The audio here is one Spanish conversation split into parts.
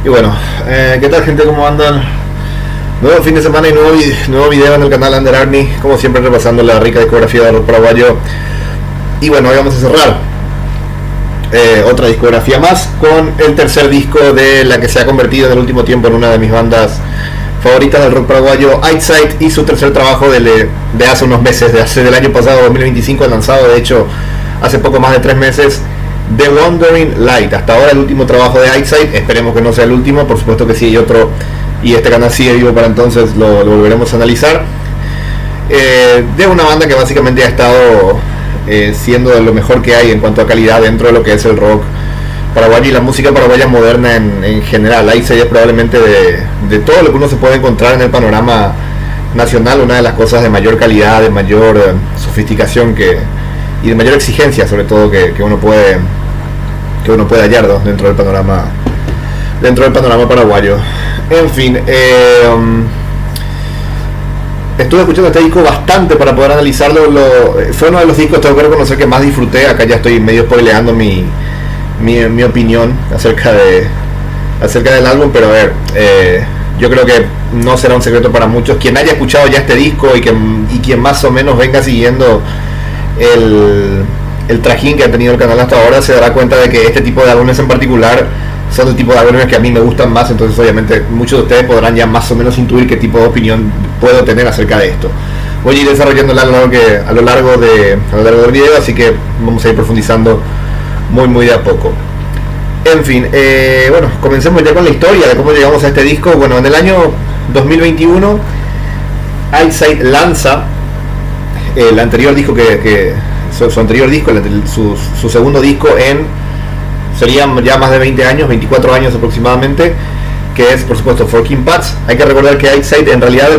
Y bueno, ¿qué tal, gente? ¿Cómo andan? Nuevo fin de semana y nuevo video en el canal Under Army, como siempre repasando la rica discografía de rock paraguayo. Y bueno, hoy vamos a cerrar otra discografía más con el tercer disco de la que se ha convertido en el último tiempo en una de mis bandas favoritas del rock paraguayo, Eyesight, y su tercer trabajo de hace unos meses, del año pasado, 2025, lanzado de hecho hace poco más de 3 meses, The Wandering Light. Hasta ahora el último trabajo de Eyesight, esperemos que no sea el último, por supuesto que sí hay otro y este canal sigue vivo para entonces lo volveremos a analizar. De una banda que básicamente ha estado siendo de lo mejor que hay en cuanto a calidad dentro de lo que es el rock paraguayo y la música paraguaya moderna en general. Eyesight es probablemente de todo lo que uno se puede encontrar en el panorama nacional una de las cosas de mayor calidad, de mayor sofisticación y de mayor exigencia, sobre todo, que uno puede hallar dentro del panorama paraguayo. En fin, estuve escuchando este disco bastante para poder analizarlo. Fue uno de los discos, tengo que reconocer, que más disfruté. Acá ya estoy medio spoileando mi opinión acerca del álbum, pero a ver, yo creo que no será un secreto para muchos. Quien haya escuchado ya este disco y quien más o menos venga siguiendo el trajín que ha tenido el canal hasta ahora, se dará cuenta de que este tipo de álbumes en particular son el tipo de álbumes que a mí me gustan más. Entonces obviamente muchos de ustedes podrán ya más o menos intuir qué tipo de opinión puedo tener acerca de esto. Voy a ir desarrollándola a lo largo del video, así que vamos a ir profundizando muy de a poco. En fin, bueno, comencemos ya con la historia de cómo llegamos a este disco. Bueno, en el año 2021 Eyesight lanza el anterior disco su anterior disco, su segundo disco serían ya más de 20 años, 24 años aproximadamente, que es, por supuesto, Forking Paths. Hay que recordar que Eyesight, en realidad,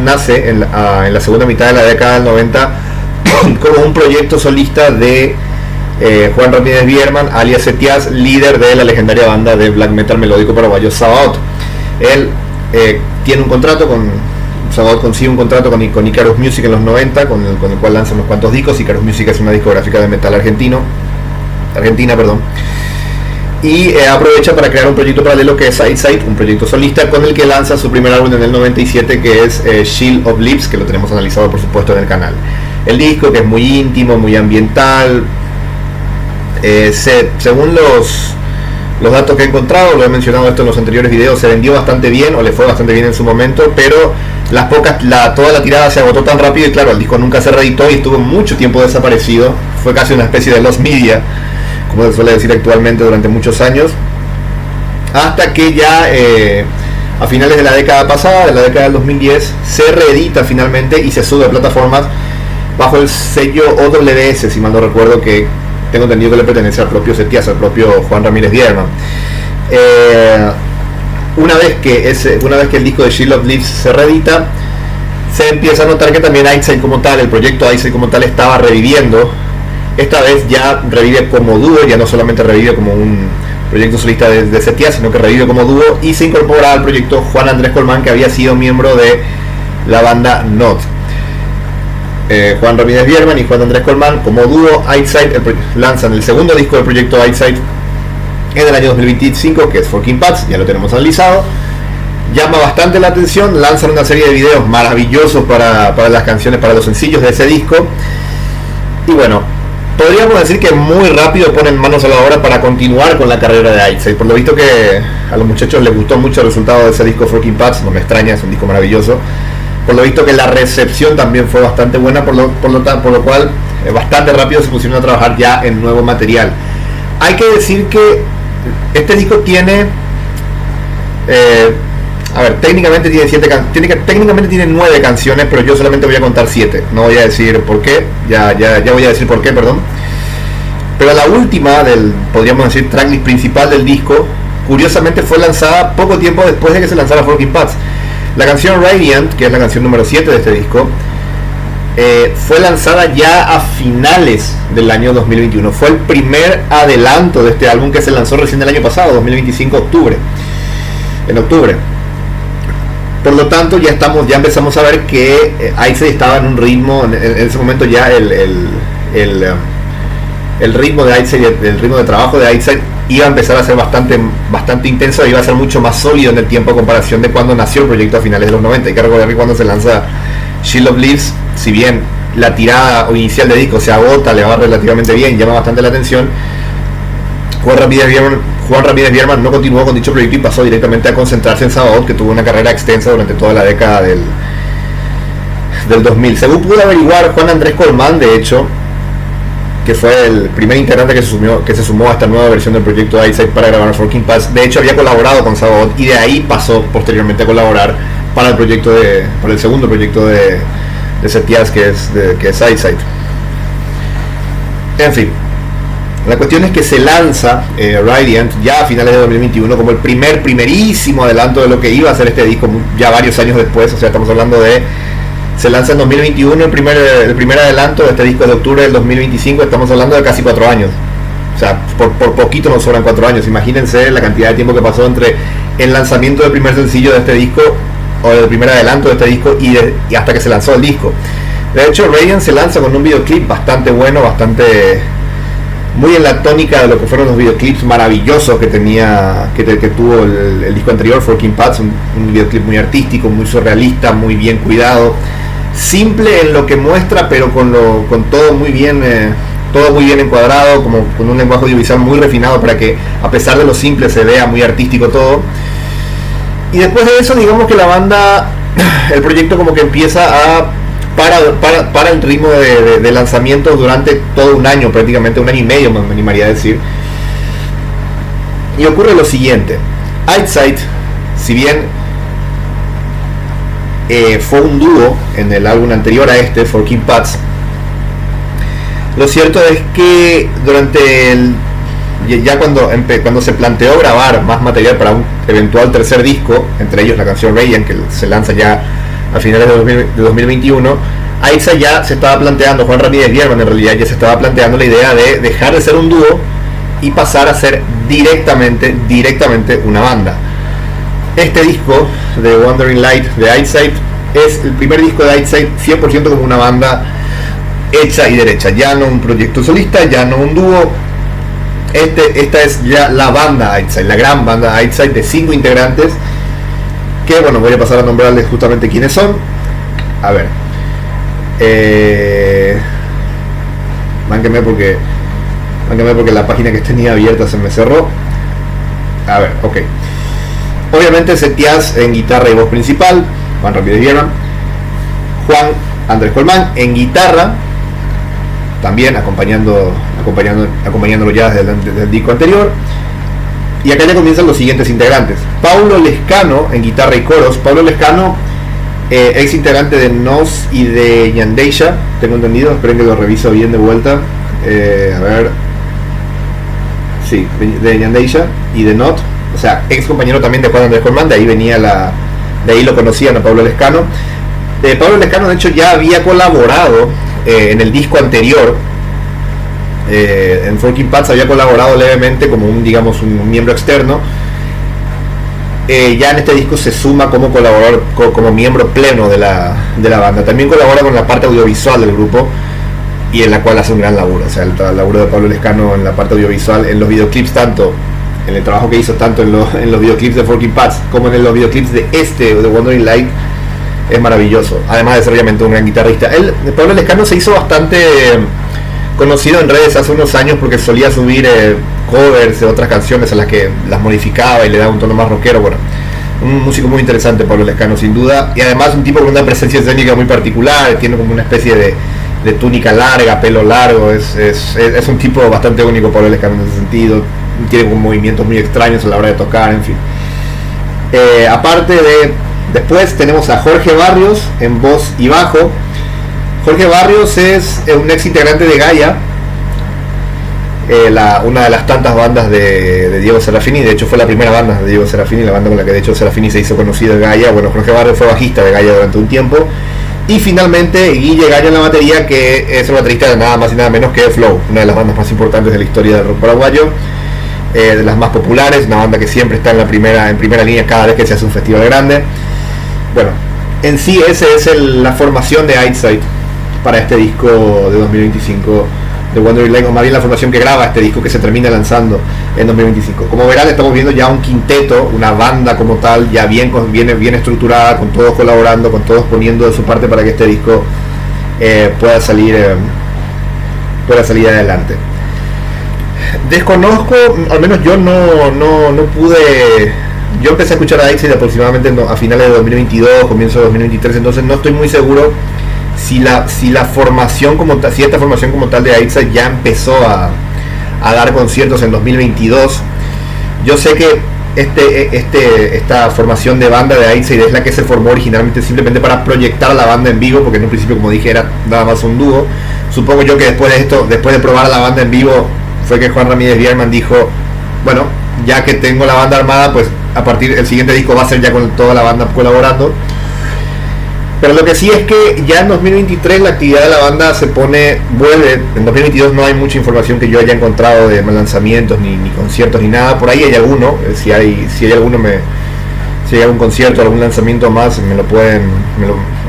nace en la segunda mitad de la década del 90 como un proyecto solista de Juan Ramírez Bierman, alias Etiaz, líder de la legendaria banda de black metal melódico paraguayo Sabaoth. Él tiene un contrato Sabaoth consigue un contrato con Icarus Music en los 90, con el cual lanza unos cuantos discos. Icarus Music es una discográfica de metal argentina, y aprovecha para crear un proyecto paralelo que es Eyesight, un proyecto solista con el que lanza su primer álbum en el 97, que es Shield of Lips, que lo tenemos analizado por supuesto en el canal. El disco, que es muy íntimo, muy ambiental, según los datos que he encontrado, lo he mencionado esto en los anteriores videos, se vendió bastante bien, o le fue bastante bien en su momento, pero toda la tirada se agotó tan rápido, y claro, el disco nunca se reeditó y estuvo mucho tiempo desaparecido. Fue casi una especie de lost media, como se suele decir actualmente, durante muchos años, hasta que ya a finales de la década pasada, de la década del 2010, se reedita finalmente y se sube a plataformas bajo el sello OWS, si mal no recuerdo, que tengo entendido que le pertenece al propio Etiaz, al propio Juan Ramírez Bierman. Una vez que el disco de Shield of Lips se reedita, se empieza a notar que también Eyesight como tal, el proyecto Eyesight como tal, estaba reviviendo. Esta vez ya revive como dúo, ya no solamente revive como un proyecto solista de Etiaz, sino que revive como dúo, y se incorpora al proyecto Juan Andrés Colmán, que había sido miembro de la banda Not. Juan Ramírez Bierman y Juan Andrés Colmán como dúo. Eyesight lanzan el segundo disco del proyecto Eyesight en el año 2025, que es Forking Paths, ya lo tenemos analizado. Llama bastante la atención, lanzan una serie de videos maravillosos para las canciones, para los sencillos de ese disco, y bueno, podríamos decir que muy rápido ponen manos a la obra para continuar con la carrera de Eyesight. Por lo visto que a los muchachos les gustó mucho el resultado de ese disco Forking Paths, no me extraña, es un disco maravilloso. Por lo visto que la recepción también fue bastante buena, por lo cual bastante rápido se pusieron a trabajar ya en nuevo material. Hay que decir que este disco tiene, técnicamente tiene 9 canciones, pero yo solamente voy a contar 7. No voy a decir por qué, ya voy a decir por qué, perdón. Pero la última podríamos decir, tracklist principal del disco, curiosamente fue lanzada poco tiempo después de que se lanzara Forking Paths. La canción Radiant, que es la canción número 7 de este disco, fue lanzada ya a finales del año 2021. Fue el primer adelanto de este álbum, que se lanzó recién el año pasado, 2025, en octubre. Por lo tanto, ya empezamos a ver que Eyesight estaba en un ritmo, en ese momento ya el ritmo de Eyesight, el ritmo de trabajo de Eyesight iba a empezar a ser bastante intenso, iba a ser mucho más sólido en el tiempo a comparación de cuando nació el proyecto a finales de los 90. Hay que recordar que cuando se lanza Shield of Leaves, si bien la tirada inicial de disco se agota, le va relativamente bien, llama bastante la atención, Juan Ramírez Bierman no continuó con dicho proyecto y pasó directamente a concentrarse en Sabaoth, que tuvo una carrera extensa durante toda la década del 2000. Según pude averiguar, Juan Andrés Colmán, de hecho, que fue el primer integrante que se sumó a esta nueva versión del proyecto Eyesight para grabar Forking Paths, de hecho había colaborado con Sabaoth y de ahí pasó posteriormente a colaborar para el segundo proyecto de Setiaz, que es Eyesight. En fin, la cuestión es que se lanza Radiant ya a finales de 2021 como el primerísimo adelanto de lo que iba a ser este disco ya varios años después. O sea, estamos hablando de, se lanza en 2021 el primer adelanto de este disco de octubre del 2025. Estamos hablando de casi 4 años. O sea, por poquito nos sobran 4 años. Imagínense la cantidad de tiempo que pasó entre el lanzamiento del primer sencillo de este disco, o del primer adelanto de este disco, y hasta que se lanzó el disco. De hecho, Radiant se lanza con un videoclip bastante bueno, muy en la tónica de lo que fueron los videoclips maravillosos que tuvo el disco anterior, Forking Paths, un videoclip muy artístico, muy surrealista, muy bien cuidado, simple en lo que muestra, pero con todo muy bien encuadrado, como con un lenguaje audiovisual muy refinado para que a pesar de lo simple se vea muy artístico todo. Y después de eso, digamos que la banda, el proyecto como que empieza a para el ritmo de lanzamiento durante todo un año, prácticamente un año y medio me animaría a decir. Y ocurre lo siguiente: Eyesight, si bien fue un dúo en el álbum anterior a este, Forking Paths, lo cierto es que cuando se planteó grabar más material para un eventual tercer disco, entre ellos la canción Radiant, que se lanza ya a finales de 2021, Eyesight ya se estaba planteando, Juan Ramírez Bierman en realidad ya se estaba planteando la idea de dejar de ser un dúo y pasar a ser directamente una banda. Este disco de Wandering Light de Eyesight es el primer disco de Eyesight 100% como una banda hecha y derecha, ya no un proyecto solista, ya no un dúo. Esta es ya la banda Eyesight, la gran banda Eyesight de 5 integrantes, que bueno, voy a pasar a nombrarles justamente quiénes son. A ver, mánquenme porque la página que tenía abierta se me cerró. A ver, ok. Obviamente Setiaz en guitarra y voz principal, Juan Ramírez Bierman. Juan Andrés Colmán en guitarra, también acompañándolo ya desde el disco anterior. Y acá ya comienzan los siguientes integrantes: Paulo Lescano en guitarra y coros. Paulo Lescano, ex integrante de Nos y de Yandeisha, tengo entendido, esperen que lo reviso bien de vuelta. A ver, sí, de Yandeisha y de Not, o sea, ex compañero también de Juan Andrés Colmán, de ahí lo conocían a Paulo Lescano. Paulo Lescano de hecho ya había colaborado en el disco anterior, en Forking Paths había colaborado levemente como un miembro externo. Ya en este disco se suma como colaborador, como miembro pleno de la banda. También colabora con la parte audiovisual del grupo, y en la cual hace un gran laburo. O sea, el laburo de Paulo Lescano en la parte audiovisual, en los videoclips, tanto en el trabajo que hizo tanto en los videoclips de Forking Paths como en los videoclips de Wandering Light, es maravilloso. Además de ser obviamente un gran guitarrista. Paulo Lescano se hizo bastante conocido en redes hace unos años porque solía subir covers de otras canciones a las que las modificaba y le daba un tono más rockero. Bueno, un músico muy interesante Paulo Lescano, sin duda, y además un tipo con una presencia escénica muy particular. Tiene como una especie de túnica larga, pelo largo. Es un tipo bastante único Paulo Lescano en ese sentido. Tiene como movimientos muy extraños a la hora de tocar, en fin. Después tenemos a Jorge Barrios en voz y bajo. Jorge Barrios es un ex integrante de Gaia, una de las tantas bandas de Diego Serafini. De hecho fue la primera banda de Diego Serafini, la banda con la que de hecho Serafini se hizo conocido en Gaia. Bueno, Jorge Barrios fue bajista de Gaia durante un tiempo. Y finalmente Guille Gaia en la batería, que es el baterista de nada más y nada menos que Flow, una de las bandas más importantes de la historia del rock paraguayo, de las más populares, una banda que siempre está en primera línea cada vez que se hace un festival grande. Bueno, en sí esa es la formación de Eyesight para este disco de 2025, de Wandering Light, o más bien la formación que graba este disco que se termina lanzando en 2025. Como verán, estamos viendo ya un quinteto, una banda como tal, ya bien estructurada, con todos colaborando, con todos poniendo de su parte para que este disco pueda salir adelante. Desconozco, al menos yo no pude. Yo empecé a escuchar a Ixide aproximadamente a finales de 2022, comienzo de 2023, entonces no estoy muy seguro si esta formación como tal de Ixide ya empezó a dar conciertos en 2022. Yo sé que esta formación de banda de Ixide es la que se formó originalmente simplemente para proyectar la banda en vivo, porque en un principio, como dije, era nada más un dúo. Supongo yo que después de probar a la banda en vivo, fue que Juan Ramírez Bierman dijo, bueno, ya que tengo la banda armada, pues el siguiente disco va a ser ya con toda la banda colaborando. Pero lo que sí es que ya en 2023 la actividad de la banda vuelve. En 2022 no hay mucha información que yo haya encontrado de lanzamientos, ni conciertos, ni nada. Por ahí hay alguno, si hay algún concierto, algún lanzamiento más,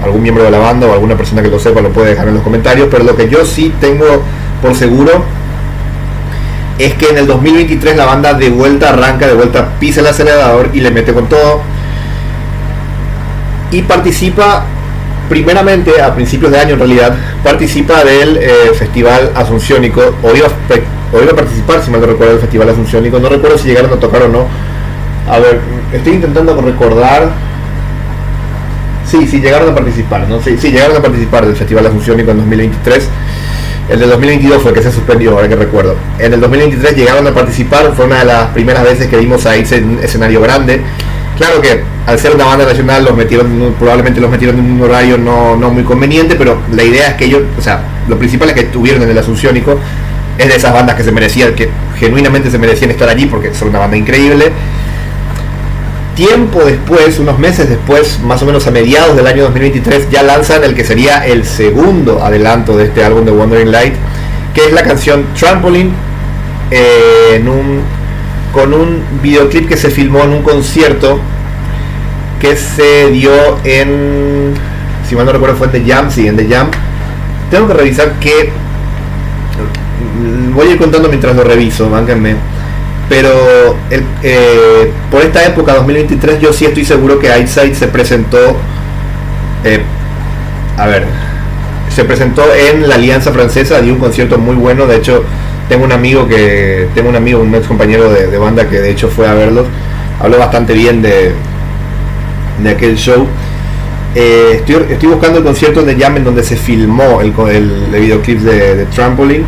algún miembro de la banda o alguna persona que lo sepa lo puede dejar en los comentarios. Pero lo que yo sí tengo por seguro es que en el 2023 la banda de vuelta pisa el acelerador y le mete con todo, y participa primeramente a principios de año, en realidad participa del Festival Asunciónico, o iba a participar, si mal no recuerdo, del Festival Asunciónico. No recuerdo si llegaron a tocar o no. A ver, estoy intentando recordar. Sí, llegaron a participar, ¿no? Sí, llegaron a participar del Festival Asunciónico en 2023. El de 2022 fue el que se suspendió, ahora que recuerdo. En el 2023 llegaron a participar, fue una de las primeras veces que vimos a Ixide en un escenario grande. Claro que al ser una banda nacional probablemente los metieron en un horario no muy conveniente, pero la idea es que ellos, o sea, lo principal es que estuvieron en el Asunciónico, es de esas bandas que genuinamente se merecían estar allí porque son una banda increíble. Tiempo después, unos meses después, más o menos a mediados del año 2023, ya lanzan el que sería el segundo adelanto de este álbum de Wandering Light, que es la canción Trampoline, con un videoclip que se filmó en un concierto que se dio en, si mal no recuerdo, fue en The Jam. Sí, en The Jam. Tengo que revisar que voy a ir contando mientras lo reviso, mánganme. Pero por esta época, 2023, yo sí estoy seguro que Ixide se presentó en la Alianza Francesa, dio un concierto muy bueno. De hecho, tengo un amigo, un ex compañero de banda que de hecho fue a verlos, habló bastante bien de aquel show. Estoy buscando el concierto de Jam en donde se filmó el videoclip de Trampoline.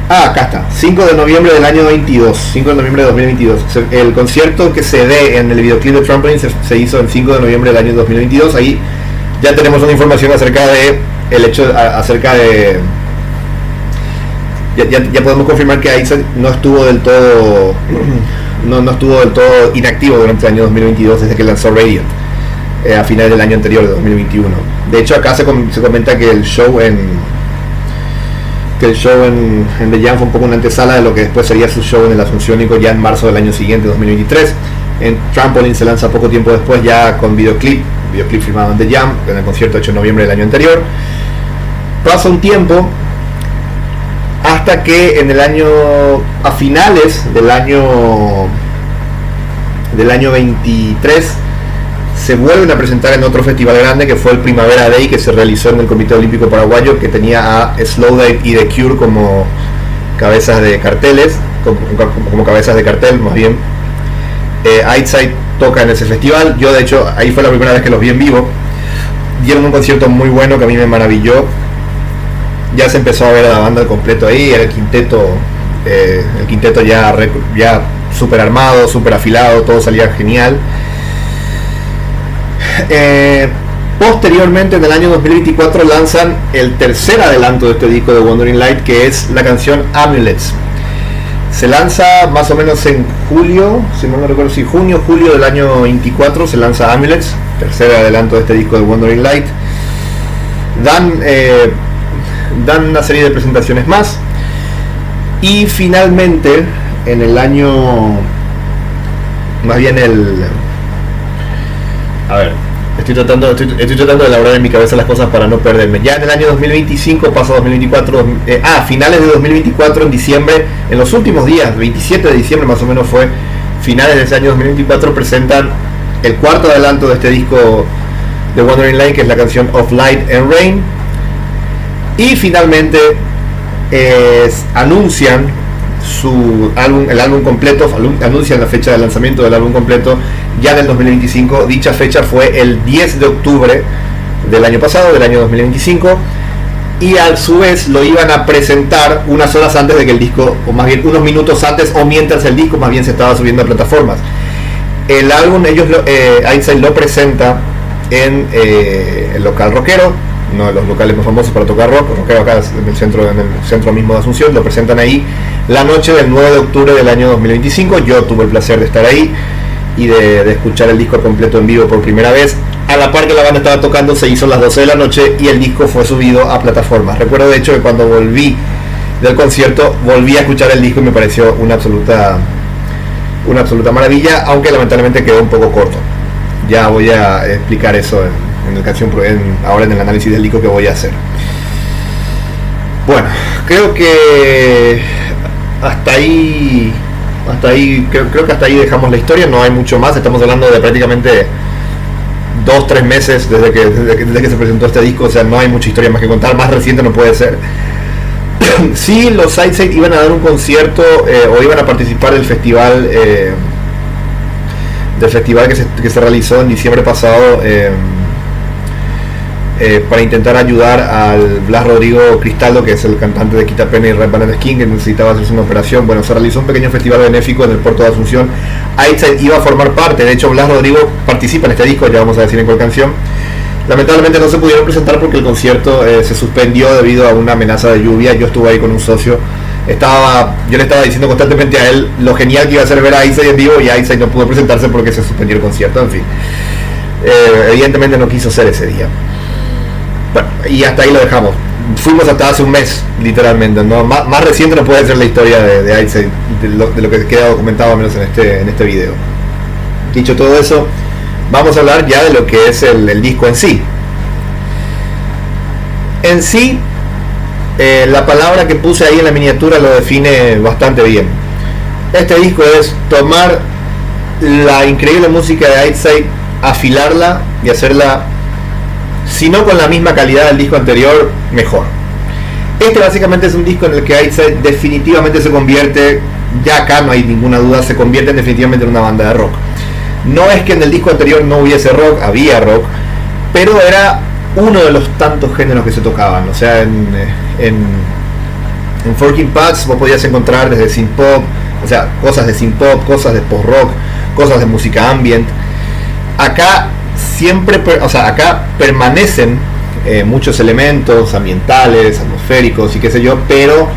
Acá está, 5 de noviembre del año 22, 5 de noviembre de 2022. El concierto que se ve en el videoclip de Trampoline se hizo el 5 de noviembre del año 2022. Ahí ya tenemos una información acerca de ya podemos confirmar que Ixide no estuvo del todo inactivo durante el año 2022 desde que lanzó Radiant a finales del año anterior, de 2021. De hecho, acá se comenta que el show en The Jam fue un poco una antesala de lo que después sería su show en el Asunciónico ya en marzo del año siguiente, 2023. En Trampoline se lanza poco tiempo después, ya con videoclip filmado en The Jam, en el concierto hecho en noviembre del año anterior. Pasa un tiempo hasta que a finales del año 23 se vuelven a presentar en otro festival grande, que fue el Primavera Day, que se realizó en el Comité Olímpico Paraguayo, que tenía a Slowdive y The Cure como cabezas de carteles, como cabezas de cartel más bien. Ixide toca en ese festival. Yo de hecho ahí fue la primera vez que los vi en vivo. Dieron un concierto muy bueno que a mí me maravilló. Ya se empezó a ver a la banda al completo ahí, era el quinteto ya súper armado, súper afilado, todo salía genial. Posteriormente, en el año 2024, lanzan el tercer adelanto de este disco de Wandering Light, que es la canción Amulets. Se lanza más o menos en julio, si no me recuerdo, si junio, julio del año 24 se lanza Amulets, tercer adelanto de este disco de Wandering Light. Dan una serie de presentaciones más, y finalmente en el año, más bien Estoy tratando de elaborar en mi cabeza las cosas para no perderme. Ya en el año 2025 pasa 2024, finales de 2024, en diciembre, en los últimos días, 27 de diciembre más o menos fue, finales de ese año 2024, presentan el cuarto adelanto de este disco de Wandering Line, que es la canción Of Light and Rain. Y finalmente anuncian el álbum completo, anuncian la fecha de lanzamiento del álbum completo ya del 2025. Dicha fecha fue el 10 de octubre del año pasado, del año 2025, y a su vez lo iban a presentar unas horas antes de que el disco, o más bien unos minutos antes, o mientras el disco más bien se estaba subiendo a plataformas. El álbum Einstein lo presenta en el local rockero, uno de los locales más famosos para tocar rock, rockero acá en el centro mismo de Asunción. Lo presentan ahí la noche del 9 de octubre del año 2025. Yo tuve el placer de estar ahí y de escuchar el disco completo en vivo por primera vez. A la par que la banda estaba tocando, se hizo las 12 de la noche y el disco fue subido a plataformas. Recuerdo de hecho que cuando volví del concierto, volví a escuchar el disco y me pareció una absoluta maravilla, aunque lamentablemente quedó un poco corto. Ya voy a explicar eso ahora en el análisis del disco que voy a hacer. Bueno, creo que hasta ahí creo que hasta ahí dejamos la historia. No hay mucho más. Estamos hablando de prácticamente 2-3 meses desde que se presentó este disco. O sea, no hay mucha historia más que contar. Más reciente no puede ser. Sí, los Sideside iban a dar un concierto o iban a participar del festival que se realizó en diciembre pasado, para intentar ayudar al Blas Rodrigo Cristaldo, que es el cantante de Quita Pena y Red Banana Skin, que necesitaba hacerse una operación. Bueno, se realizó un pequeño festival benéfico en el puerto de Asunción. Einstein iba a formar parte. De hecho, Blas Rodrigo participa en este disco, ya vamos a decir en cuál canción. Lamentablemente no se pudieron presentar porque el concierto se suspendió debido a una amenaza de lluvia. Yo estuve ahí con un socio. Yo le estaba diciendo constantemente a él lo genial que iba a ser ver a Einstein en vivo, y Einstein no pudo presentarse porque se suspendió el concierto. En fin, evidentemente no quiso ser ese día. Bueno, y hasta ahí lo dejamos. Fuimos hasta hace un mes, literalmente, ¿no? Más reciente no puede ser la historia de Einstein, de lo que queda documentado al menos en este video. Dicho todo eso, vamos a hablar ya de lo que es el disco en sí. En sí, la palabra que puse ahí en la miniatura lo define bastante bien. Este disco es tomar la increíble música de Einstein, afilarla y hacerla, si no con la misma calidad del disco anterior, mejor. Este básicamente es un disco en el que Einstein definitivamente se convierte, ya acá no hay ninguna duda, se convierte definitivamente en una banda de rock. No es que en el disco anterior no hubiese rock, había rock, pero era uno de los tantos géneros que se tocaban. O sea, en Forking Paths vos podías encontrar desde synth pop, o sea, cosas de synth pop, cosas de post rock, cosas de música ambient. Acá acá permanecen muchos elementos ambientales, atmosféricos y qué sé yo, pero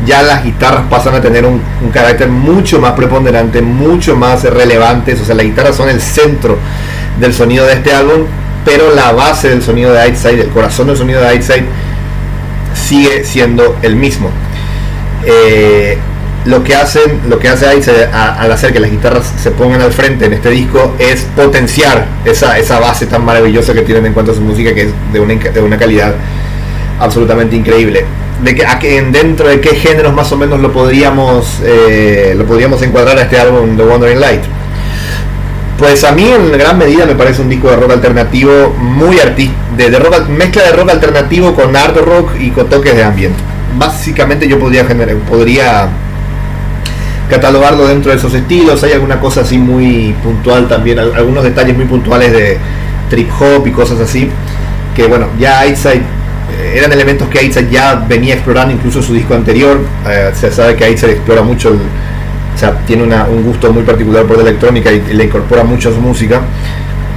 ya las guitarras pasan a tener un carácter mucho más preponderante, mucho más relevantes. O sea, las guitarras son el centro del sonido de este álbum, pero la base del sonido de Einstein, el corazón del sonido de Einstein, sigue siendo el mismo. Lo que hace Einstein al hacer que las guitarras se pongan al frente en este disco es potenciar esa base tan maravillosa que tienen en cuanto a su música, que es de una calidad absolutamente increíble. Dentro de qué géneros más o menos lo podríamos encuadrar a este álbum de Wandering Light. Pues a mí en gran medida me parece un disco de rock alternativo muy mezcla de rock alternativo con hard rock y con toques de ambient. Básicamente yo podría catalogarlo dentro de esos estilos. Hay alguna cosa así muy puntual también, algunos detalles muy puntuales de trip hop y cosas así, que bueno, ya eran elementos que Einstein ya venía explorando incluso en su disco anterior. Se sabe que Einstein explora mucho, tiene un gusto muy particular por la electrónica y le incorpora mucho a su música.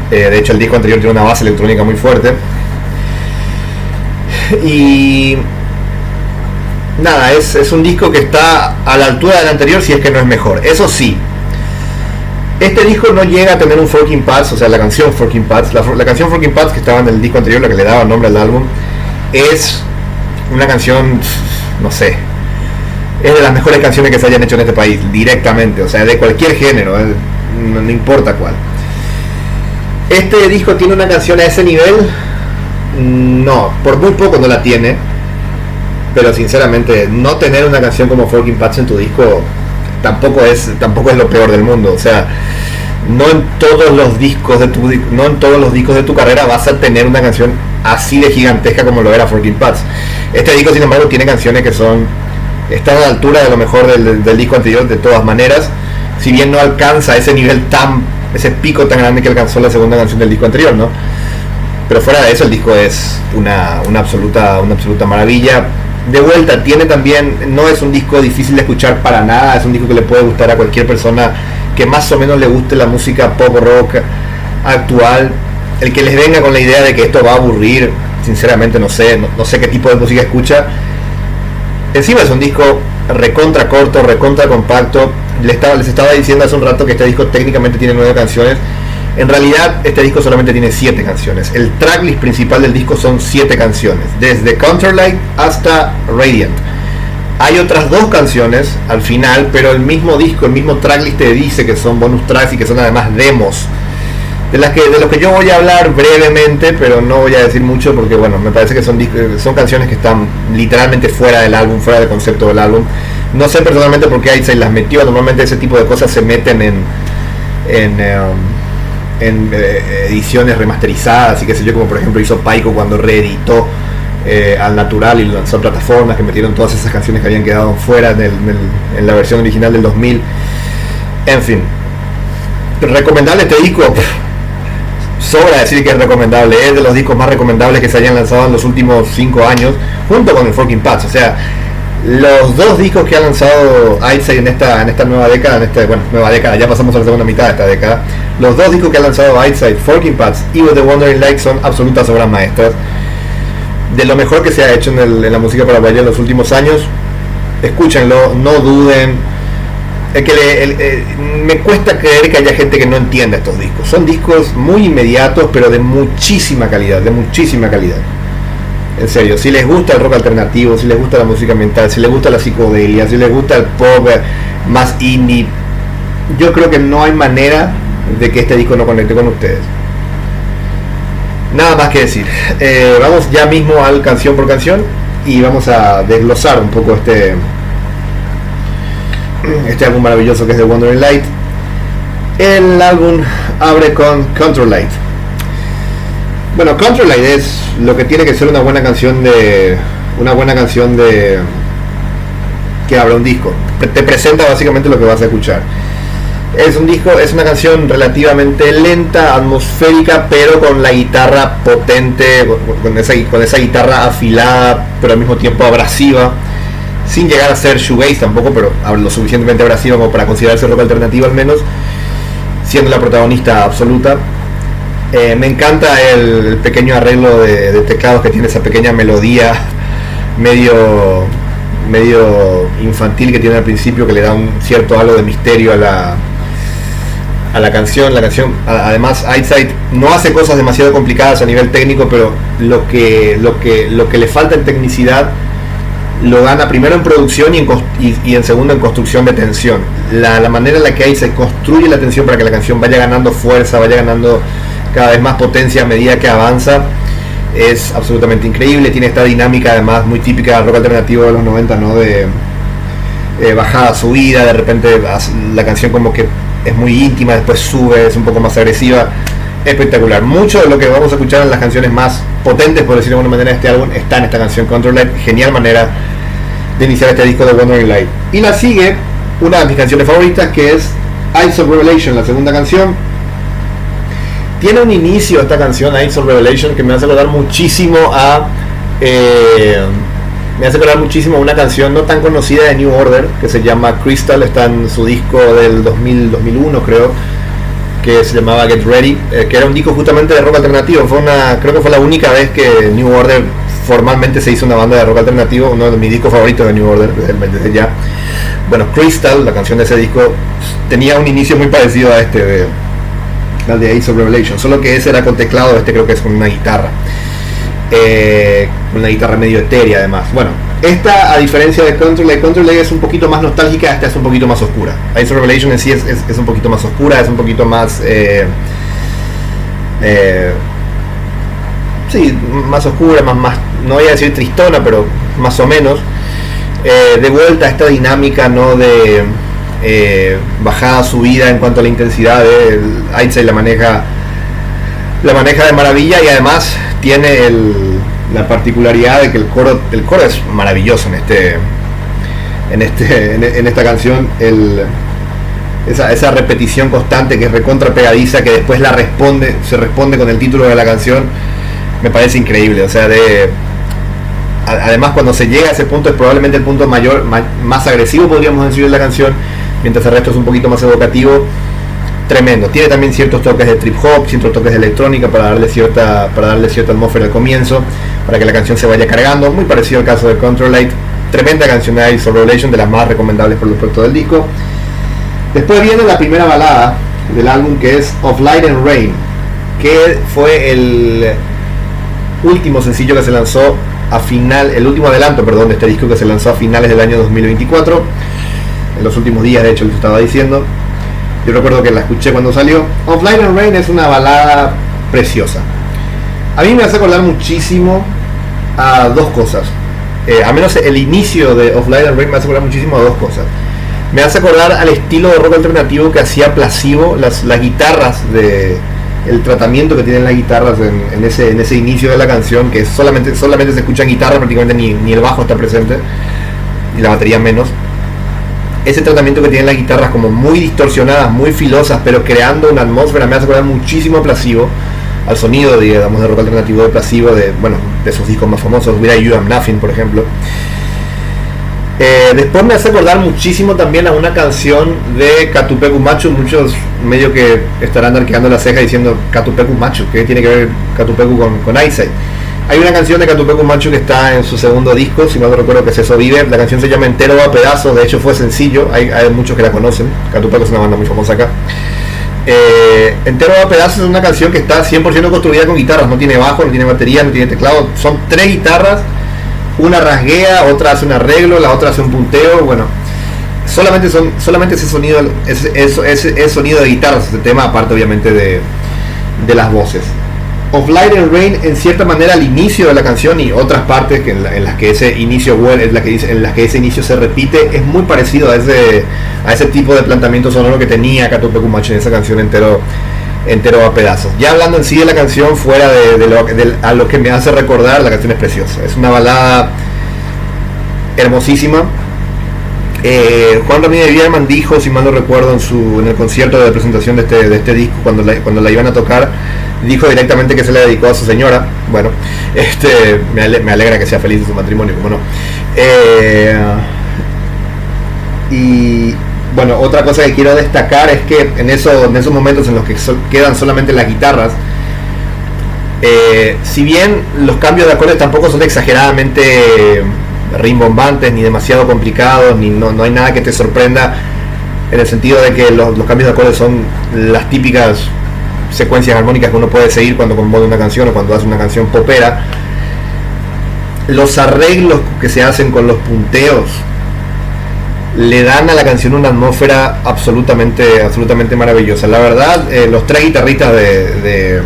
De hecho el disco anterior tiene una base electrónica muy fuerte. Y nada, es un disco que está a la altura del anterior, si es que no es mejor. Eso sí, este disco no llega a tener un Forking Paths, o sea, la canción Forking Paths, la canción Forking Paths que estaba en el disco anterior, la que le daba nombre al álbum, es una canción, no sé, es de las mejores canciones que se hayan hecho en este país, directamente, o sea, de cualquier género, no importa cuál. ¿Este disco tiene una canción a ese nivel? No, por muy poco no la tiene. Pero sinceramente, no tener una canción como Forking Patch en tu disco tampoco es lo peor del mundo. O sea, no en todos los discos de tu carrera vas a tener una canción así de gigantesca como lo era Forking Patch. Este disco, sin embargo, tiene canciones que están a la altura de lo mejor del disco anterior de todas maneras. Si bien no alcanza ese ese pico tan grande que alcanzó la segunda canción del disco anterior, ¿no? Pero fuera de eso, el disco es una absoluta maravilla. De vuelta, no es un disco difícil de escuchar para nada, es un disco que le puede gustar a cualquier persona que más o menos le guste la música pop rock actual. El que les venga con la idea de que esto va a aburrir, sinceramente no sé qué tipo de música escucha. Encima es un disco recontra corto, recontra compacto. Les estaba diciendo hace un rato que este disco técnicamente tiene 9 canciones. En realidad este disco solamente tiene 7 canciones. El tracklist principal del disco son 7 canciones, desde Counterlight hasta Radiant. Hay otras 2 canciones al final, pero el mismo tracklist te dice que son bonus tracks y que son además demos, de los que yo voy a hablar brevemente, pero no voy a decir mucho porque bueno, me parece que son canciones que están literalmente fuera del álbum, fuera del concepto del álbum. No sé personalmente por qué Itzy las metió. Normalmente ese tipo de cosas se meten en ediciones remasterizadas y qué sé yo, como por ejemplo hizo Paiko cuando reeditó Al Natural y lo lanzó a plataformas, que metieron todas esas canciones que habían quedado fuera en la versión original del 2000. En fin, recomendable este disco. Sobra decir que es recomendable, es de los discos más recomendables que se hayan lanzado en los últimos 5 años, junto con el Forking Patch. O sea, los 2 discos que ha lanzado Itzy en esta nueva década, nueva década, ya pasamos a la segunda mitad de esta década. Los 2 discos que ha lanzado Itzy, Forking Patch y With the Wandering Light, son absolutas obras maestras, de lo mejor que se ha hecho en la música paraguaya en los últimos años. Escúchenlo, no duden. Me cuesta creer que haya gente que no entienda estos discos. Son discos muy inmediatos, pero de muchísima calidad, En serio, si les gusta el rock alternativo, si les gusta la música ambiental, si les gusta la psicodelia, si les gusta el pop más indie, yo creo que no hay manera de que este disco no conecte con ustedes. Nada más que decir. Vamos ya mismo al canción por canción y vamos a desglosar un poco este álbum maravilloso que es The Wandering Light. El álbum abre con Counterlight. Bueno, Counterlight es lo que tiene que ser una buena canción de que abre un disco. Te presenta básicamente lo que vas a escuchar. Es una canción relativamente lenta, atmosférica, pero con la guitarra potente, con esa guitarra afilada, pero al mismo tiempo abrasiva, sin llegar a ser shoegaze tampoco, pero lo suficientemente abrasiva como para considerarse rock alternativo al menos, siendo la protagonista absoluta. Me encanta el pequeño arreglo de teclados que tiene, esa pequeña melodía medio infantil que tiene al principio, que le da un cierto halo de misterio a la canción. Además, Itzy no hace cosas demasiado complicadas a nivel técnico, pero lo que le falta en tecnicidad lo gana primero en producción y en segundo en construcción de tensión. La manera en la que Itzy construye la tensión para que la canción vaya ganando fuerza, vaya ganando cada vez más potencia a medida que avanza, es absolutamente increíble. Tiene esta dinámica además muy típica del rock alternativo de los 90, ¿no? De bajada, subida, de repente la canción como que es muy íntima, después sube, es un poco más agresiva. Espectacular. Mucho de lo que vamos a escuchar en las canciones más potentes, por decirlo de alguna manera, de este álbum está en esta canción Counterlight. Genial manera de iniciar este disco de Wandering Light. Y la sigue una de mis canciones favoritas, que es Eyes of Revelation, la segunda canción. Tiene un inicio esta canción, Eyes of Revelation, que me hace acordar muchísimo a una canción no tan conocida de New Order, que se llama Crystal. Está en su disco del 2001 creo, que se llamaba Get Ready, que era un disco justamente de rock alternativo. Creo que fue la única vez que New Order formalmente se hizo una banda de rock alternativo, uno de mis discos favoritos de New Order desde ya. Bueno, Crystal, la canción de ese disco, tenía un inicio muy parecido a este al de Eyes of Revelation, solo que ese era con teclado, este creo que es con una guitarra, medio etérea además. Bueno, esta, a diferencia de Counterlight es un poquito más nostálgica, esta es un poquito más oscura. Eyes of Revelation en sí es un poquito más oscura, es un poquito más eh, sí, más oscura, más, no voy a decir tristona, pero más o menos. De vuelta a esta dinámica, ¿no? De bajada, subida en cuanto a la intensidad. Einstein la maneja de maravilla, y además tiene la particularidad de que el coro es maravilloso en esta canción. Esa repetición constante que es recontra pegadiza, que después se responde con el título de la canción, me parece increíble. O sea, además, cuando se llega a ese punto, es probablemente el punto más agresivo, podríamos decir, de la canción, mientras el resto es un poquito más evocativo. Tremendo. Tiene también ciertos toques de trip hop, ciertos toques de electrónica para darle cierta atmósfera al comienzo, para que la canción se vaya cargando, muy parecido al caso de Control Light. Tremenda canción de Ice Revelation, de las más recomendables por el proyecto del disco. Después viene la primera balada del álbum, que es Of Light and Rain, que fue el último sencillo que se lanzó el último adelanto, de este disco, que se lanzó a finales del año 2024, en los últimos días, de hecho, lo estaba diciendo. Yo recuerdo que la escuché cuando salió. Of Light and Rain es una balada preciosa. A mí me hace acordar muchísimo a dos cosas. A menos el inicio de Of Light and Rain me hace acordar muchísimo a dos cosas. Me hace acordar al estilo de rock alternativo que hacía Placebo, las guitarras, el tratamiento que tienen las guitarras en ese inicio de la canción, que solamente se escucha en guitarra, prácticamente ni el bajo está presente, y la batería menos. Ese tratamiento que tienen las guitarras, como muy distorsionadas, muy filosas, pero creando una atmósfera, me hace acordar muchísimo a Placebo, al sonido, digamos, de rock alternativo de Placebo, de sus discos más famosos. Mira, You Am Nothing, por ejemplo. Después me hace acordar muchísimo también a una canción de Catupecu Machu. Muchos medio que estarán arqueando la ceja diciendo Catupecu Machu, ¿qué tiene que ver Catupecu con Eyesight? Hay una canción de Catupecu Machu que está en su segundo disco, si mal no recuerdo, que es Eso Vive. La canción se llama Entero a Pedazos, de hecho fue sencillo, hay muchos que la conocen. Catupecu es una banda muy famosa acá. Entero a Pedazos es una canción que está 100% construida con guitarras, no tiene bajo, no tiene batería, no tiene teclado, son 3 guitarras. Una rasguea, otra hace un arreglo, la otra hace un punteo. Bueno, solamente ese sonido, ese sonido de guitarras, ese tema, aparte obviamente de las voces. Of Light and Rain, en cierta manera, al inicio de la canción y otras partes en las que ese inicio se repite, es muy parecido a ese tipo de planteamiento sonoro que tenía Catupecu Machu en esa canción Entero a Pedazos. Ya hablando en sí de la canción, fuera a lo que me hace recordar, la canción es preciosa. Es una balada hermosísima. Juan Ramírez Bierman dijo, si mal no recuerdo, en el concierto de presentación de este disco, cuando la iban a tocar, dijo directamente que se le dedicó a su señora. Bueno, me alegra que sea feliz en su matrimonio, como no. Y bueno, otra cosa que quiero destacar es que en esos momentos en los que quedan solamente las guitarras, si bien los cambios de acordes tampoco son exageradamente rimbombantes ni demasiado complicados, no hay nada que te sorprenda, en el sentido de que los cambios de acordes son las típicas secuencias armónicas que uno puede seguir cuando compone una canción o cuando hace una canción popera. Los arreglos que se hacen con los punteos le dan a la canción una atmósfera absolutamente maravillosa. La verdad, los 3 guitarristas de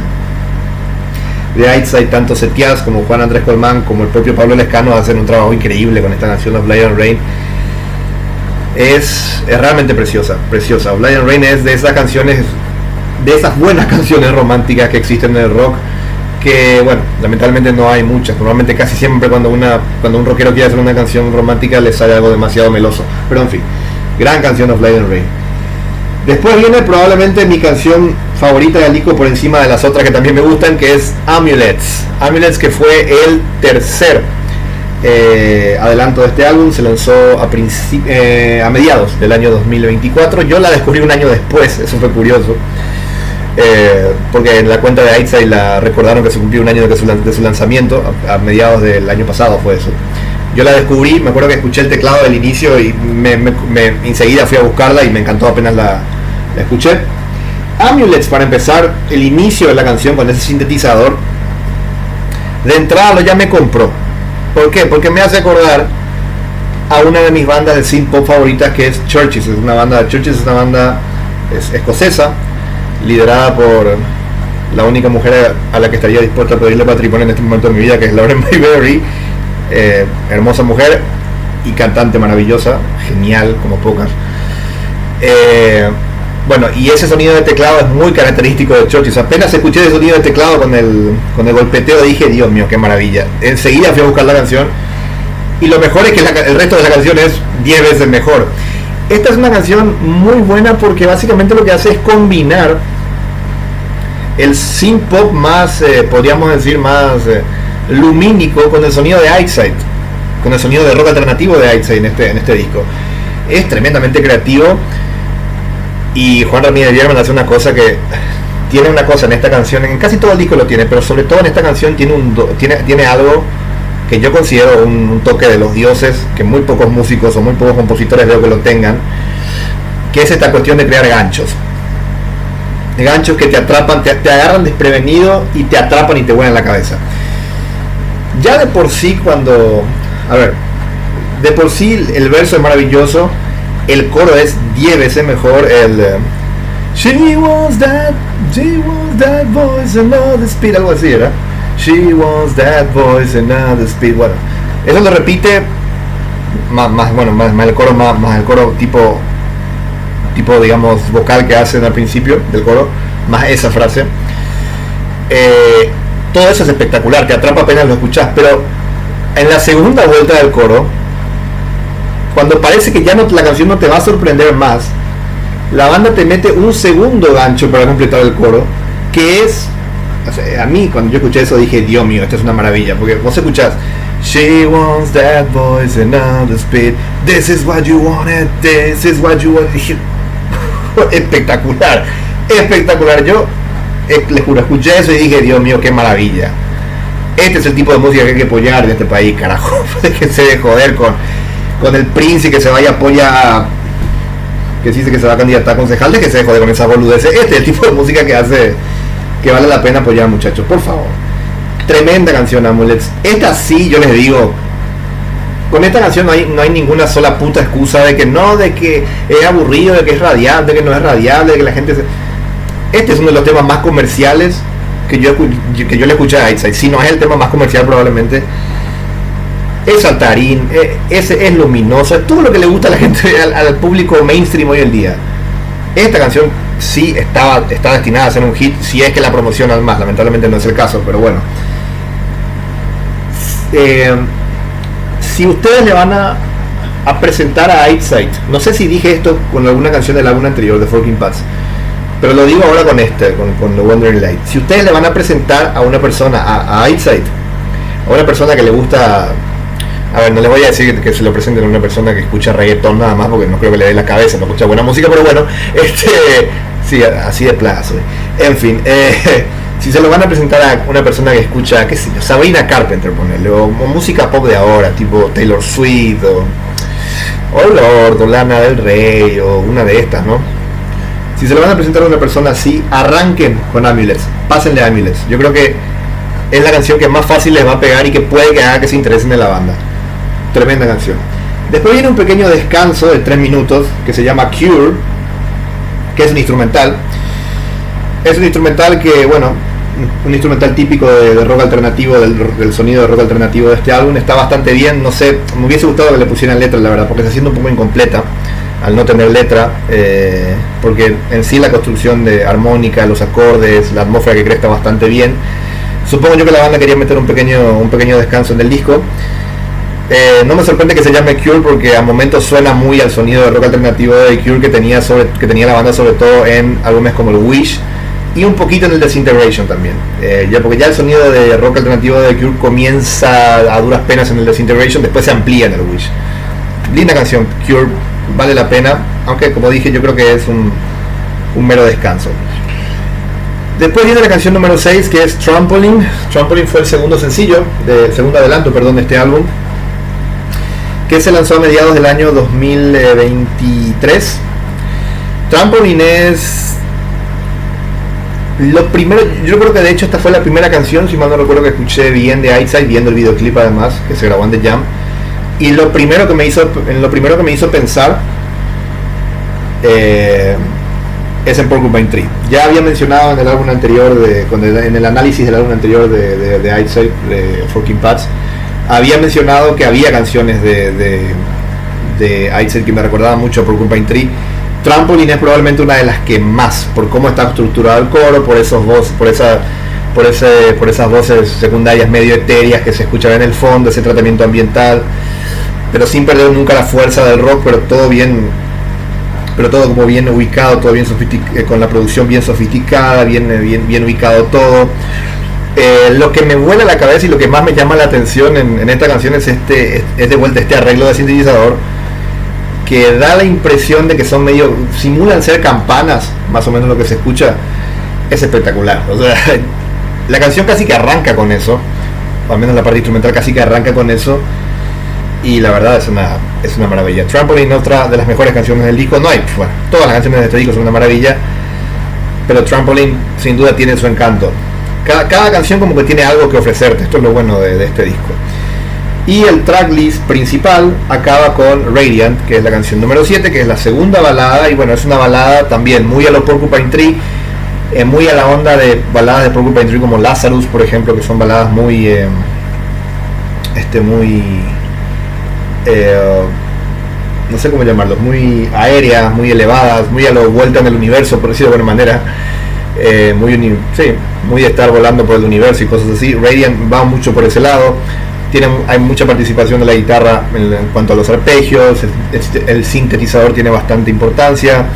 Eyesight, tanto Setiaz como Juan Andrés Colmán como el propio Pablo Lescano, hacen un trabajo increíble con esta canción Of Light and Rain. Es realmente preciosa. Of Light and Rain es de esas canciones, de esas buenas canciones románticas que existen en el rock, que bueno, lamentablemente no hay muchas. Normalmente casi siempre cuando un rockero quiere hacer una canción romántica le sale algo demasiado meloso, pero en fin, gran canción Of Light and Rain. Después viene probablemente mi canción favorita del disco, por encima de las otras que también me gustan, que es Amulets, que fue el tercer adelanto de este álbum. Se lanzó a mediados del año 2024. Yo la descubrí un año después, eso fue curioso. Porque en la cuenta de Eyesight la recordaron que se cumplió un año de su lanzamiento, a mediados del año pasado fue eso. Yo la descubrí, me acuerdo que escuché el teclado del inicio y enseguida fui a buscarla y me encantó apenas la escuché. Amulets, para empezar, el inicio de la canción con ese sintetizador, de entrada ya me compró. ¿Por qué? Porque me hace acordar a una de mis bandas de synth pop favoritas, que es Churches. Churches es una banda escocesa, liderada por la única mujer a la que estaría dispuesta a pedirle matrimonio en este momento de mi vida, que es Lauren Mayberry. Hermosa mujer y cantante maravillosa, genial como pocas. Bueno, y ese sonido de teclado es muy característico de Churches. Apenas escuché el sonido de teclado con el golpeteo, dije, Dios mío, qué maravilla. Enseguida fui a buscar la canción, y lo mejor es que el resto de la canción es 10 veces mejor. Esta es una canción muy buena porque básicamente lo que hace es combinar el synth pop más, podríamos decir, más lumínico con el sonido de Eyesight, con el sonido de rock alternativo de Eyesight en este disco. Es tremendamente creativo, y Juan Ramírez Bierman hace una cosa que tiene una cosa en esta canción, en casi todo el disco lo tiene, pero sobre todo en esta canción tiene algo que yo considero un toque de los dioses, que muy pocos músicos o muy pocos compositores veo que lo tengan, que es esta cuestión de crear ganchos que te atrapan, te agarran desprevenido y te atrapan y te vuelan la cabeza. Ya de por sí de por sí el verso es maravilloso, el coro es 10 veces mejor. She was that voice another speed, algo así era. She was that voice another speed. Bueno, eso lo repite más el coro, más el coro tipo digamos vocal que hacen al principio del coro, más esa frase. Todo eso es espectacular, te atrapa apenas lo escuchás, pero en la segunda vuelta del coro, cuando parece que ya la canción no te va a sorprender más, la banda te mete un segundo gancho para completar el coro, que es, o sea, a mí cuando yo escuché eso dije, Dios mío, esto es una maravilla, porque vos escuchás She wants that voice another speed, this is what you wanted, this is what you wanted. Dije, espectacular. Yo les juro, escuché eso y dije, Dios mío, qué maravilla. Este es el tipo de música que hay que apoyar en este país, carajo. Déjense de joder con el Prince que se vaya a apoyar, que dice que se va a candidatar a concejal, que se de joder con esa boludez. Este es el tipo de música que hace que vale la pena apoyar, muchachos, por favor. Tremenda canción, Amulets. Esta sí, yo les digo, con esta canción no hay ninguna sola puta excusa de que es aburrido, de que es radiable, de que no es radiable, de que la gente Este es uno de los temas más comerciales que yo le escuché a Eyesight. Si no es el tema más comercial probablemente. Es saltarín, es luminoso, es todo lo que le gusta a la gente, al público mainstream hoy en día. Esta canción sí está destinada a ser un hit, si es que la promocionan más. Lamentablemente no es el caso, pero bueno. Si ustedes le van a presentar a Eyesight, no sé si dije esto con alguna canción del álbum anterior de Forking Paths, pero lo digo ahora con The Wandering Light. Si ustedes le van a presentar a una persona, a Eyesight, a una persona que le gusta, a ver, no les voy a decir que se lo presenten a una persona que escucha reggaetón nada más, porque no creo que le dé la cabeza, no escucha buena música, pero bueno, sí, así de plazo. En fin, si se lo van a presentar a una persona que escucha, qué sé yo, Sabrina Carpenter, ponerle, o música pop de ahora, tipo Taylor Swift, o Lord, o Lana del Rey, o una de estas, ¿no? Si se lo van a presentar a una persona así, arranquen con Amulets, pásenle a Amulets. Yo creo que es la canción que más fácil les va a pegar y que puede que haga que se interesen en la banda. Tremenda canción. Después viene un pequeño descanso de 3 minutos que se llama Cure, que es un instrumental. Es un instrumental que, bueno, un instrumental típico de rock alternativo, del sonido de rock alternativo de este álbum. Está bastante bien, no sé, me hubiese gustado que le pusieran letra, la verdad, porque está siendo un poco incompleta al no tener letra, porque en sí la construcción de armónica, los acordes, la atmósfera que crea está bastante bien. Supongo yo que la banda quería meter un pequeño descanso en el disco. No me sorprende que se llame Cure, porque a momentos suena muy al sonido de rock alternativo de Cure que tenía la banda, sobre todo en álbumes como el Wish y un poquito en el Disintegration también, porque ya el sonido de rock alternativo de Cure comienza a duras penas en el Disintegration, después se amplía en el Wish. Linda canción, Cure, vale la pena, aunque como dije yo creo que es un mero descanso. Después viene la canción número 6, que es Trampoline. Trampoline fue el segundo adelanto de este álbum, que se lanzó a mediados del año 2023. Trampoline es lo primero, yo creo que de hecho esta fue la primera canción, si mal no recuerdo, que escuché bien de Eyesight, viendo el videoclip además, que se grabó en The Jam, y lo primero que me hizo pensar es en Porcupine Tree. Ya había mencionado en el álbum anterior, en el análisis del álbum anterior de Eyesight, de Forking Paths, había mencionado que había canciones de Eyesight que me recordaban mucho a Porcupine Tree. Trampoline es probablemente una de las que más, por cómo está estructurado el coro, por esas voces secundarias medio etéreas que se escuchan en el fondo, ese tratamiento ambiental, pero sin perder nunca la fuerza del rock, pero todo como bien ubicado, todo bien con la producción bien sofisticada, bien ubicado todo. Lo que me vuela la cabeza y lo que más me llama la atención en esta canción es de vuelta este arreglo de sintetizador, que da la impresión de que simulan ser campanas, más o menos lo que se escucha. Es espectacular. O sea, la canción casi que arranca con eso, o al menos la parte instrumental casi que arranca con eso, y la verdad es una maravilla. Trampoline, otra de las mejores canciones del disco. Todas las canciones de este disco son una maravilla, pero Trampoline sin duda tiene su encanto. Cada canción como que tiene algo que ofrecerte. Esto es lo bueno de este disco. Y el tracklist principal acaba con Radiant, que es la canción número 7, que es la segunda balada, y bueno, es una balada también muy a lo Porcupine Tree, muy a la onda de baladas de Porcupine Tree como Lazarus, por ejemplo, que son baladas muy no sé cómo llamarlos, muy aéreas, muy elevadas, muy a lo vuelta en el universo, por decirlo de alguna manera, muy de estar volando por el universo y cosas así. Radiant va mucho por ese lado. Hay mucha participación de la guitarra en cuanto a los arpegios, el sintetizador tiene bastante importancia,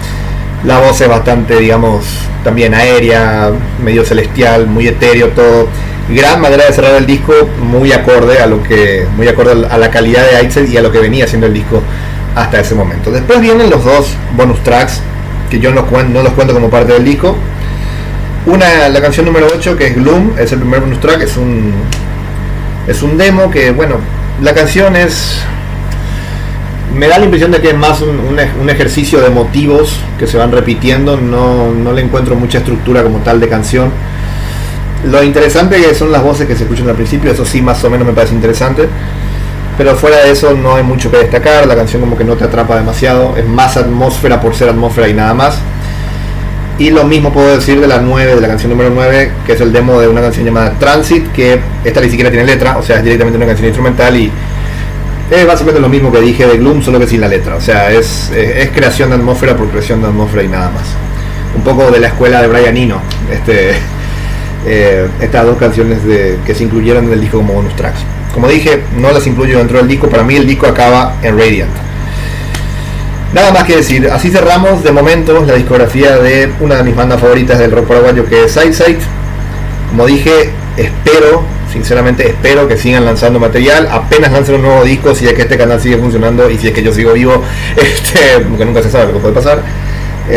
la voz es bastante, digamos, también aérea, medio celestial, muy etéreo, todo. Gran manera de cerrar el disco, muy acorde a la calidad de Eyesight y a lo que venía haciendo el disco hasta ese momento. Después vienen los dos bonus tracks, que yo no los cuento como parte del disco. La canción número 8, que es Gloom, es el primer bonus track, es un demo que, bueno, la canción me da la impresión de que es más un ejercicio de motivos que se van repitiendo. No le encuentro mucha estructura como tal de canción. Lo interesante son las voces que se escuchan al principio, eso sí más o menos me parece interesante, pero fuera de eso no hay mucho que destacar. La canción como que no te atrapa demasiado, es más atmósfera por ser atmósfera y nada más. Y lo mismo puedo decir de la canción número 9, que es el demo de una canción llamada Transit, que esta ni siquiera tiene letra, o sea, es directamente una canción instrumental, y es básicamente lo mismo que dije de Gloom, solo que sin la letra. O sea, es creación de atmósfera por creación de atmósfera y nada más. Un poco de la escuela de Brian Eno, estas dos canciones que se incluyeron en el disco como bonus tracks. Como dije, no las incluyo dentro del disco, para mí el disco acaba en Radiant. Nada más que decir, así cerramos de momento la discografía de una de mis bandas favoritas del rock paraguayo, que es Eyesight. Como dije, sinceramente espero que sigan lanzando material, apenas lancen un nuevo disco, si es que este canal sigue funcionando y si es que yo sigo vivo, porque nunca se sabe lo que puede pasar.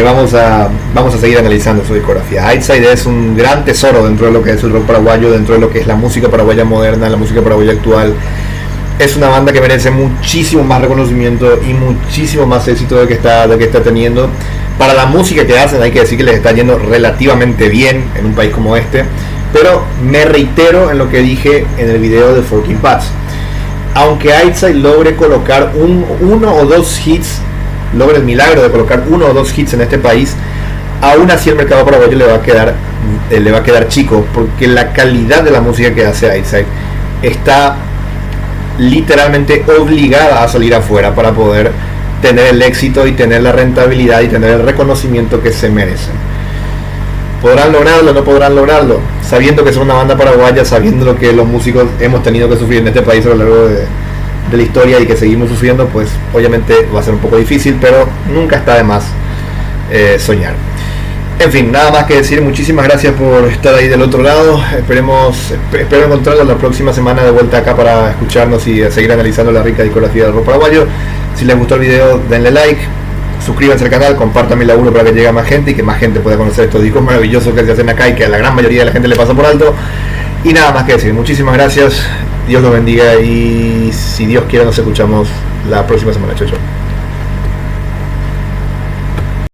Vamos a seguir analizando su discografía. Eyesight es un gran tesoro dentro de lo que es el rock paraguayo, dentro de lo que es la música paraguaya moderna, la música paraguaya actual. Es una banda que merece muchísimo más reconocimiento y muchísimo más éxito de que está teniendo. Para la música que hacen, hay que decir que les está yendo relativamente bien en un país como este, pero me reitero en lo que dije en el video de Forking Paths. Aunque Eyesight logre colocar uno o dos hits, logre el milagro de colocar uno o dos hits en este país, aún así el mercado paraguayo le va a quedar chico, porque la calidad de la música que hace Eyesight está literalmente obligada a salir afuera para poder tener el éxito y tener la rentabilidad y tener el reconocimiento que se merecen. ¿Podrán lograrlo? ¿No podrán lograrlo? Sabiendo que son una banda paraguaya, sabiendo lo que los músicos hemos tenido que sufrir en este país a lo largo de la historia y que seguimos sufriendo, pues obviamente va a ser un poco difícil, pero nunca está de más soñar. En fin, nada más que decir, muchísimas gracias por estar ahí del otro lado. Espero encontrarlos la próxima semana de vuelta acá para escucharnos y seguir analizando la rica discografía del rock paraguayo. Si les gustó el video, denle like, suscríbanse al canal, compartan mi laburo para que llegue a más gente y que más gente pueda conocer estos discos maravillosos que se hacen acá y que a la gran mayoría de la gente le pasa por alto. Y nada más que decir, muchísimas gracias, Dios los bendiga y si Dios quiere nos escuchamos la próxima semana. Chau, chau.